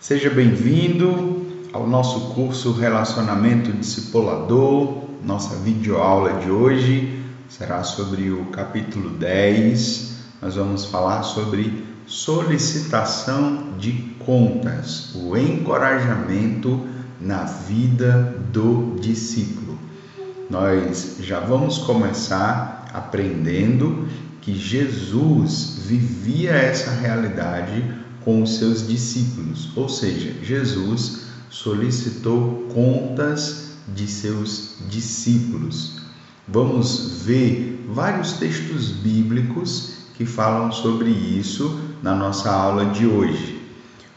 Seja bem-vindo ao nosso curso Relacionamento Discipulador. Nossa videoaula de hoje será sobre o capítulo 10. Nós vamos falar sobre solicitação de contas, o encorajamento na vida do discípulo. Nós já vamos começar aprendendo que Jesus vivia essa realidade com os seus discípulos, ou seja, Jesus solicitou contas de seus discípulos. Vamos ver vários textos bíblicos que falam sobre isso na nossa aula de hoje.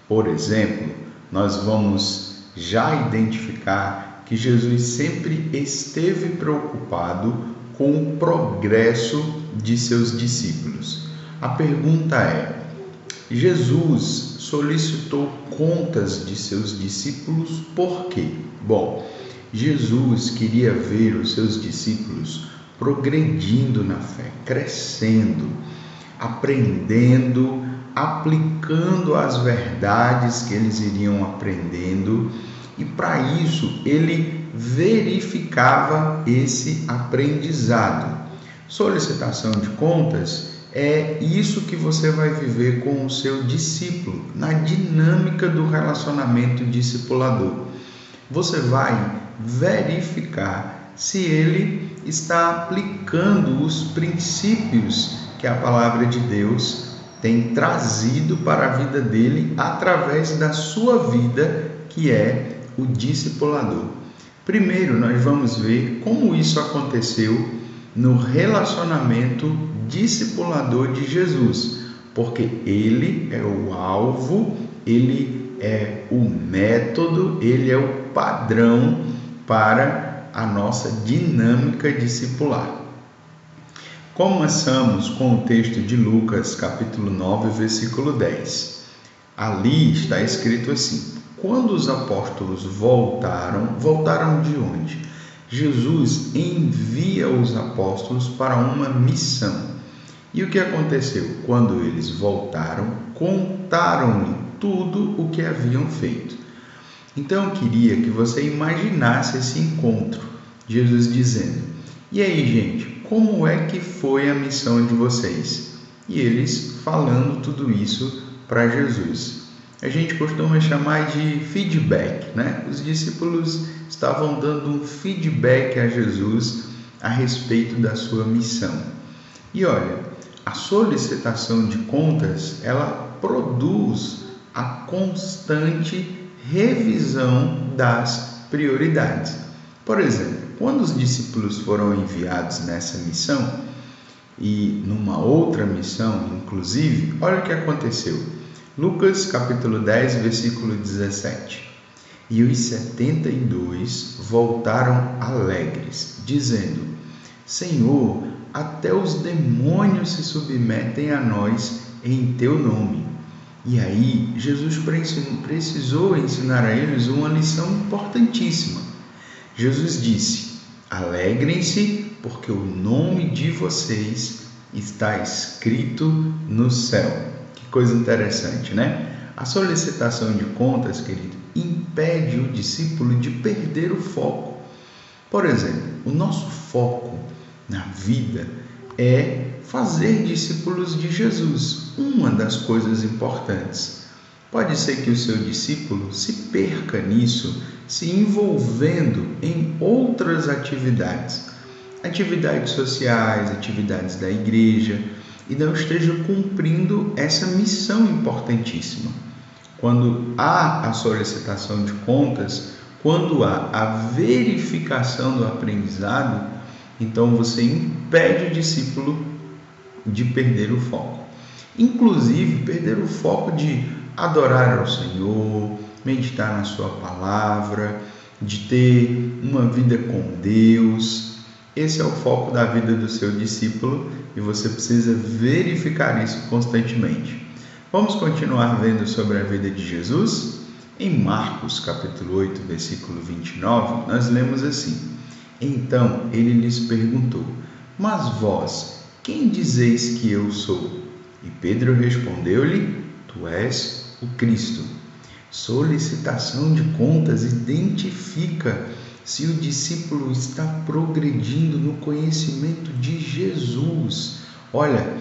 Por exemplo, nós vamos já identificar que Jesus sempre esteve preocupado com o progresso de seus discípulos. A pergunta é: Jesus solicitou contas de seus discípulos por quê? Bom, Jesus queria ver os seus discípulos progredindo na fé, crescendo, aprendendo, aplicando as verdades que eles iriam aprendendo, e para isso ele verificava esse aprendizado. Solicitação de contas é isso que você vai viver com o seu discípulo, na dinâmica do relacionamento discipulador. Você vai verificar se ele está aplicando os princípios que a palavra de Deus tem trazido para a vida dele através da sua vida, que é o discipulador. Primeiro, nós vamos ver como isso aconteceu no relacionamento discipulador de Jesus, porque ele é o alvo, ele é o método, ele é o padrão para a nossa dinâmica discipular. Começamos com o texto de Lucas, capítulo 9, versículo 10. Ali está escrito assim: quando os apóstolos voltaram de onde? Jesus envia os apóstolos para uma missão. E o que aconteceu? Quando eles voltaram, contaram-lhe tudo o que haviam feito. Então eu queria que você imaginasse esse encontro. Jesus dizendo: e aí, gente, como é que foi a missão de vocês? E eles falando tudo isso para Jesus. A gente costuma chamar de feedback, né? Os discípulos estavam dando um feedback a Jesus a respeito da sua missão. E olha, a solicitação de contas, ela produz a constante revisão das prioridades. Por exemplo, quando os discípulos foram enviados nessa missão e numa outra missão, inclusive, olha o que aconteceu. Lucas capítulo 10, versículo 17. E os 72 voltaram alegres, dizendo: Senhor, até os demônios se submetem a nós em teu nome. E aí, Jesus precisou ensinar a eles uma lição importantíssima. Jesus disse: alegrem-se, porque o nome de vocês está escrito no céu. Que coisa interessante, né? A solicitação de contas, querido, impede o discípulo de perder o foco. Por exemplo, o nosso foco na vida é fazer discípulos de Jesus, uma das coisas importantes. Pode ser que o seu discípulo se perca nisso, se envolvendo em outras atividades sociais, atividades da igreja, e não esteja cumprindo essa missão importantíssima. Quando há a solicitação de contas, quando há a verificação do aprendizado, então você impede o discípulo de perder o foco. Inclusive, perder o foco de adorar ao Senhor, meditar na sua palavra, de ter uma vida com Deus. Esse é o foco da vida do seu discípulo e você precisa verificar isso constantemente. Vamos continuar vendo sobre a vida de Jesus? Em Marcos, capítulo 8, versículo 29, nós lemos assim: então ele lhes perguntou: mas vós, quem dizeis que eu sou? E Pedro respondeu-lhe: tu és o Cristo. Solicitação de contas identifica se o discípulo está progredindo no conhecimento de Jesus. Olha,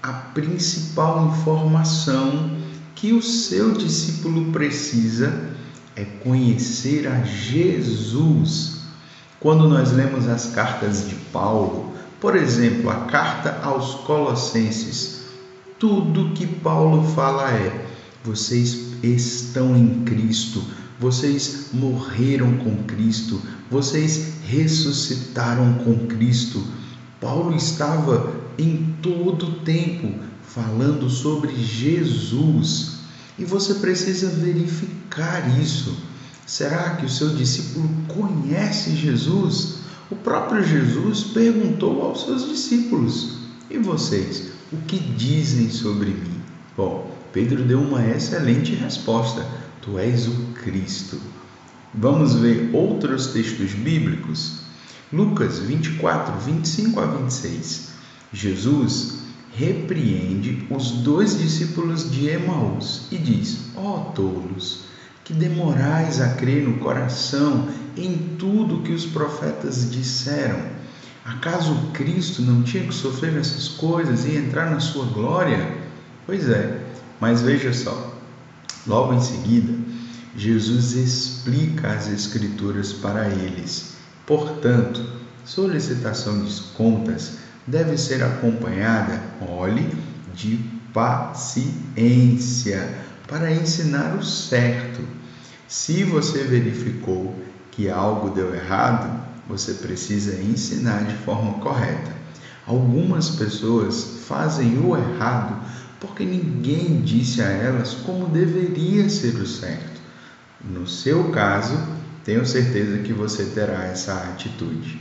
a principal informação que o seu discípulo precisa é conhecer a Jesus. Quando nós lemos as cartas de Paulo, por exemplo, a carta aos Colossenses, tudo que Paulo fala é: vocês estão em Cristo, vocês morreram com Cristo, vocês ressuscitaram com Cristo. Paulo estava em todo o tempo falando sobre Jesus, e você precisa verificar isso. Será que o seu discípulo conhece Jesus? O próprio Jesus perguntou aos seus discípulos: e vocês, o que dizem sobre mim? Bom, Pedro deu uma excelente resposta: tu és o Cristo. Vamos ver outros textos bíblicos? Lucas 24, 25 a 26. Jesus repreende os 2 discípulos de Emaús e diz: ó tolos, que demorais a crer no coração em tudo que os profetas disseram. Acaso Cristo não tinha que sofrer essas coisas e entrar na sua glória? Pois é, mas veja só, logo em seguida, Jesus explica as Escrituras para eles. Portanto, solicitação de contas deve ser acompanhada, olhe, de paciência, para ensinar o certo. Se você verificou que algo deu errado, você precisa ensinar de forma correta. Algumas pessoas fazem o errado porque ninguém disse a elas como deveria ser o certo. No seu caso, tenho certeza que você terá essa atitude.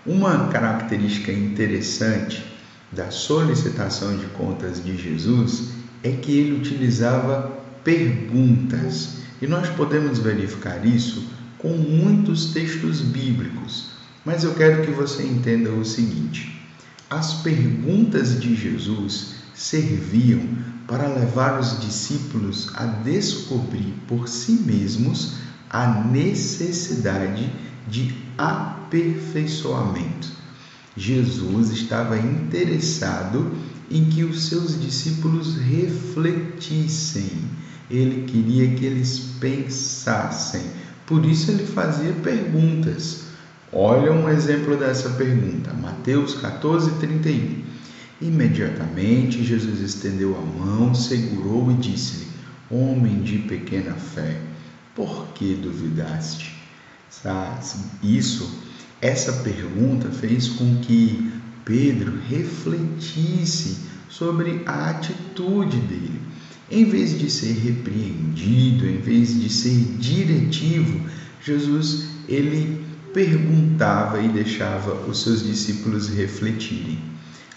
Uma característica interessante da solicitação de contas de Jesus é que ele utilizava perguntas. E nós podemos verificar isso com muitos textos bíblicos. Mas eu quero que você entenda o seguinte: as perguntas de Jesus serviam para levar os discípulos a descobrir por si mesmos a necessidade de aperfeiçoamento. Jesus estava interessado em que os seus discípulos refletissem. Ele queria que eles pensassem. Por isso ele fazia perguntas. Olha um exemplo dessa pergunta. Mateus 14, 31. Imediatamente Jesus estendeu a mão, segurou e disse-lhe: homem de pequena fé, por que duvidaste? Essa pergunta fez com que Pedro refletisse sobre a atitude dele. Em vez de ser repreendido, em vez de ser diretivo, Jesus ele perguntava e deixava os seus discípulos refletirem.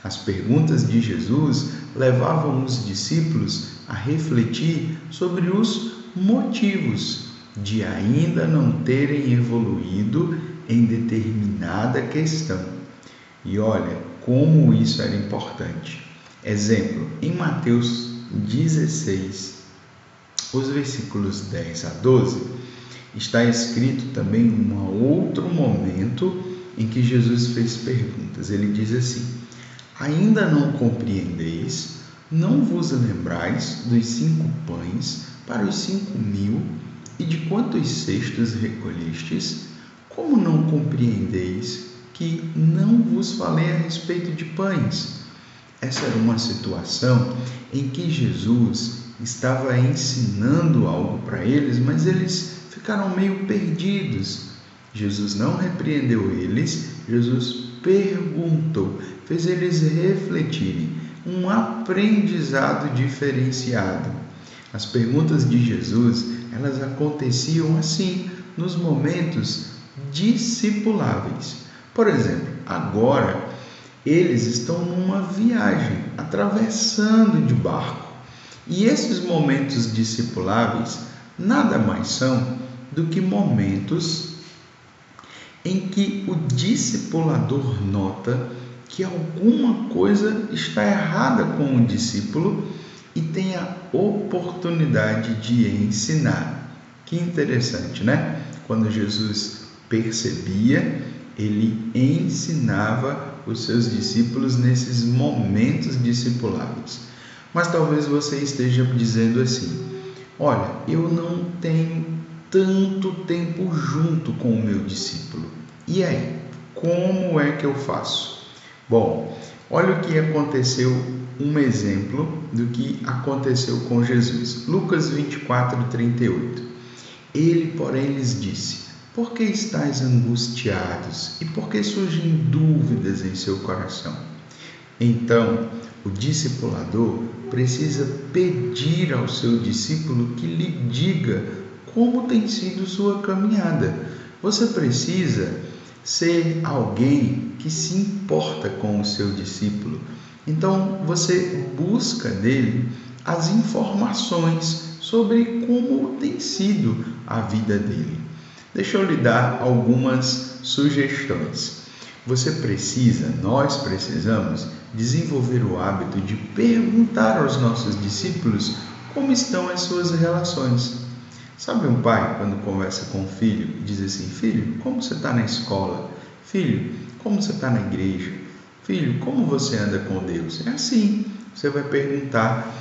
As perguntas de Jesus levavam os discípulos a refletir sobre os motivos de ainda não terem evoluído em determinada questão. E olha como isso era importante. Exemplo, em Mateus 16, os versículos 10 a 12, está escrito também um outro momento em que Jesus fez perguntas. Ele diz assim: ainda não compreendeis? Não vos lembrais dos 5 pães para os 5.000 e de quantos cestos recolhestes? Como não compreendeis que não vos falei a respeito de pães? Essa era uma situação em que Jesus estava ensinando algo para eles, mas eles ficaram meio perdidos. Jesus não repreendeu eles, Jesus perguntou, fez eles refletirem, um aprendizado diferenciado. As perguntas de Jesus, elas aconteciam assim, nos momentos discipuláveis. Por exemplo, agora eles estão numa viagem, atravessando de barco. E esses momentos discipuláveis nada mais são do que momentos em que o discipulador nota que alguma coisa está errada com o discípulo e tem a oportunidade de ensinar. Que interessante, né? Quando Jesus percebia, ele ensinava os seus discípulos nesses momentos discipulados. Mas talvez você esteja dizendo assim: olha, eu não tenho tanto tempo junto com o meu discípulo. E aí, como é que eu faço? Bom, olha o que aconteceu, um exemplo do que aconteceu com Jesus. Lucas 24:38. Ele, porém, lhes disse: por que estáis angustiados e por que surgem dúvidas em seu coração? Então, o discipulador precisa pedir ao seu discípulo que lhe diga como tem sido sua caminhada. Você precisa ser alguém que se importa com o seu discípulo. Então, você busca dele as informações sobre como tem sido a vida dele. Deixa eu lhe dar algumas sugestões. Nós precisamos desenvolver o hábito de perguntar aos nossos discípulos como estão as suas relações. Sabe um pai, quando conversa com o filho, diz assim: filho, como você está na escola? Filho, como você está na igreja? Filho, como você anda com Deus? É assim, você vai perguntar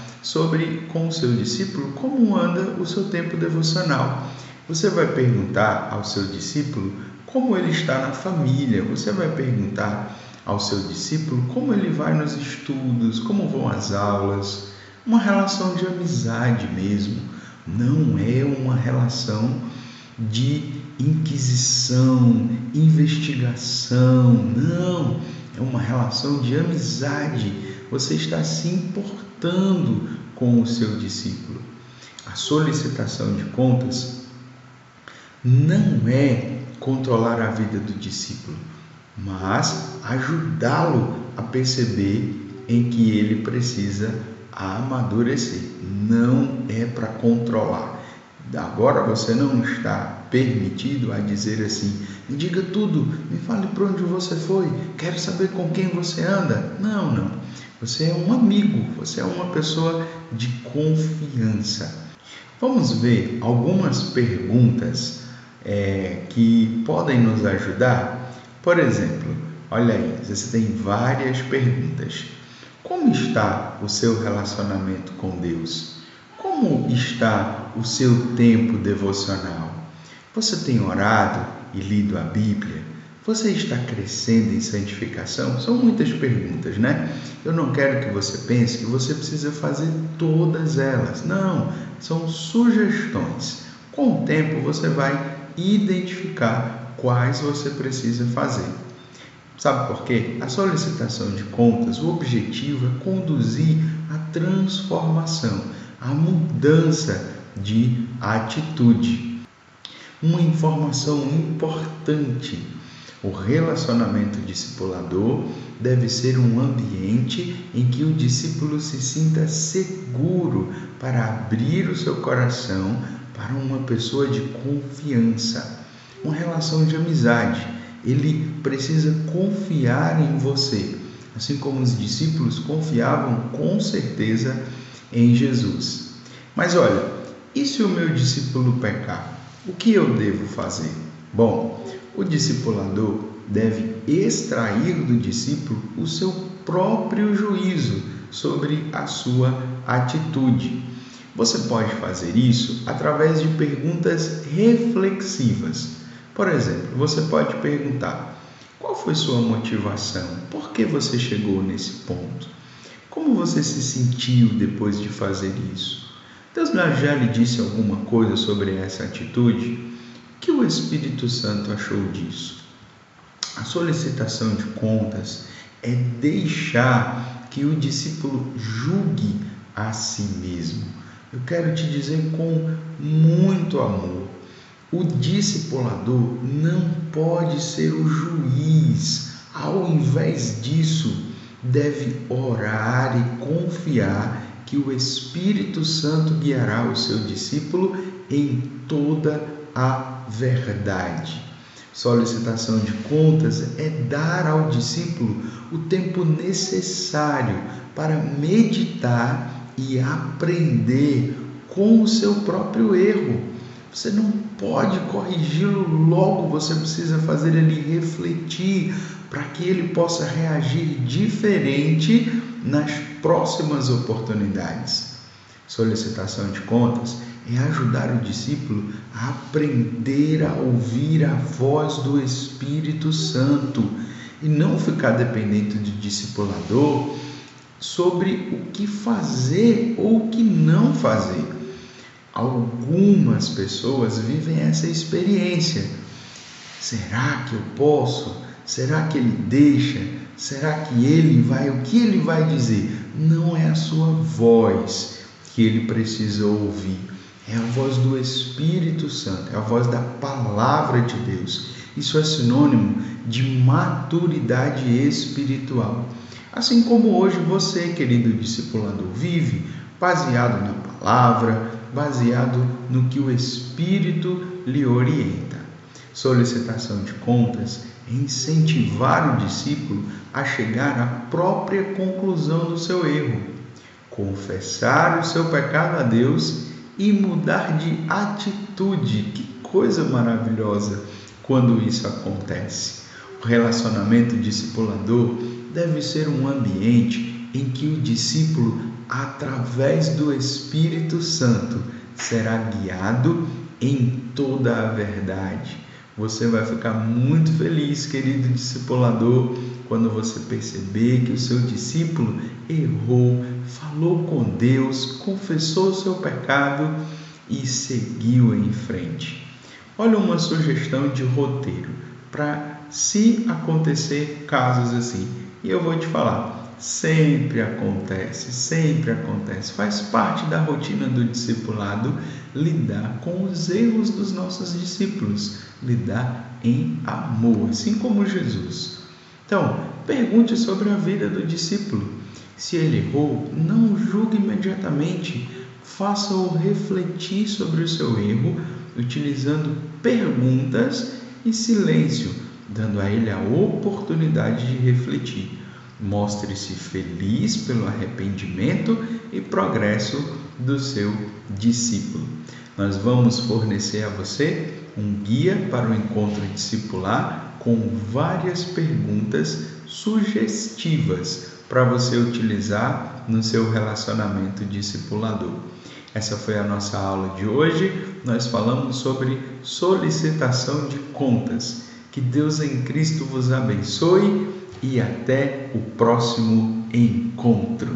com o seu discípulo como anda o seu tempo devocional. Você vai perguntar ao seu discípulo como ele está na família. Você vai perguntar ao seu discípulo como ele vai nos estudos, como vão as aulas. Uma relação de amizade mesmo. Não é uma relação de inquisição, investigação. Não, é uma relação de amizade. Você está se importando com o seu discípulo. A solicitação de contas não é controlar a vida do discípulo, mas ajudá-lo a perceber em que ele precisa amadurecer. Não é para controlar. Agora você não está permitido a dizer assim: me diga tudo, me fale para onde você foi, quero saber com quem você anda. Não. Você é um amigo, você é uma pessoa de confiança. Vamos ver algumas perguntas que podem nos ajudar. Por exemplo, olha aí, você tem várias perguntas. Como está o seu relacionamento com Deus? Como está o seu tempo devocional? Você tem orado e lido a Bíblia? Você está crescendo em santificação? São muitas perguntas, né? Eu não quero que você pense que você precisa fazer todas elas. Não, são sugestões. Com o tempo você vai identificar quais você precisa fazer. Sabe por quê? A solicitação de contas, o objetivo é conduzir a transformação, a mudança de atitude. Uma informação importante: o relacionamento discipulador deve ser um ambiente em que o discípulo se sinta seguro para abrir o seu coração para uma pessoa de confiança. Uma relação de amizade. Ele precisa confiar em você, assim como os discípulos confiavam com certeza em Jesus. Mas olha, e se o meu discípulo pecar? O que eu devo fazer? Bom, o discipulador deve extrair do discípulo o seu próprio juízo sobre a sua atitude. Você pode fazer isso através de perguntas reflexivas. Por exemplo, você pode perguntar: qual foi sua motivação? Por que você chegou nesse ponto? Como você se sentiu depois de fazer isso? Deus já lhe disse alguma coisa sobre essa atitude? O que o Espírito Santo achou disso? A solicitação de contas é deixar que o discípulo julgue a si mesmo. Eu quero te dizer com muito amor: o discipulador não pode ser o juiz. Ao invés disso, deve orar e confiar que o Espírito Santo guiará o seu discípulo em toda a verdade. Solicitação de contas é dar ao discípulo o tempo necessário para meditar e aprender com o seu próprio erro. Você não pode corrigi-lo logo, você precisa fazer ele refletir para que ele possa reagir diferente nas próximas oportunidades. Solicitação de contas é ajudar o discípulo a aprender a ouvir a voz do Espírito Santo e não ficar dependente do discipulador sobre o que fazer ou o que não fazer. Algumas pessoas vivem essa experiência. Será que eu posso? Será que ele deixa? Será que ele vai? O que ele vai dizer? Não é a sua voz que ele precisa ouvir. É a voz do Espírito Santo, é a voz da Palavra de Deus. Isso é sinônimo de maturidade espiritual. Assim como hoje você, querido discipulador, vive baseado na Palavra, baseado no que o Espírito lhe orienta. Solicitação de contas é incentivar o discípulo a chegar à própria conclusão do seu erro, confessar o seu pecado a Deus e mudar de atitude. Que coisa maravilhosa quando isso acontece. O relacionamento discipulador deve ser um ambiente em que o discípulo, através do Espírito Santo, será guiado em toda a verdade. Você vai ficar muito feliz, querido discipulador, quando você perceber que o seu discípulo errou, falou com Deus, confessou o seu pecado e seguiu em frente. Olha uma sugestão de roteiro para se acontecer casos assim. E eu vou te falar, sempre acontece, faz parte da rotina do discipulado lidar com os erros dos nossos discípulos, lidar em amor, assim como Jesus. Então, pergunte sobre a vida do discípulo. Se ele errou, não julgue imediatamente, faça-o refletir sobre o seu erro, utilizando perguntas e silêncio, dando a ele a oportunidade de refletir. Mostre-se feliz pelo arrependimento e progresso do seu discípulo. Nós vamos fornecer a você um guia para o encontro discipular com várias perguntas sugestivas para você utilizar no seu relacionamento discipulador. Essa foi a nossa aula de hoje. Nós falamos sobre solicitação de contas. Que Deus em Cristo vos abençoe e até o próximo encontro.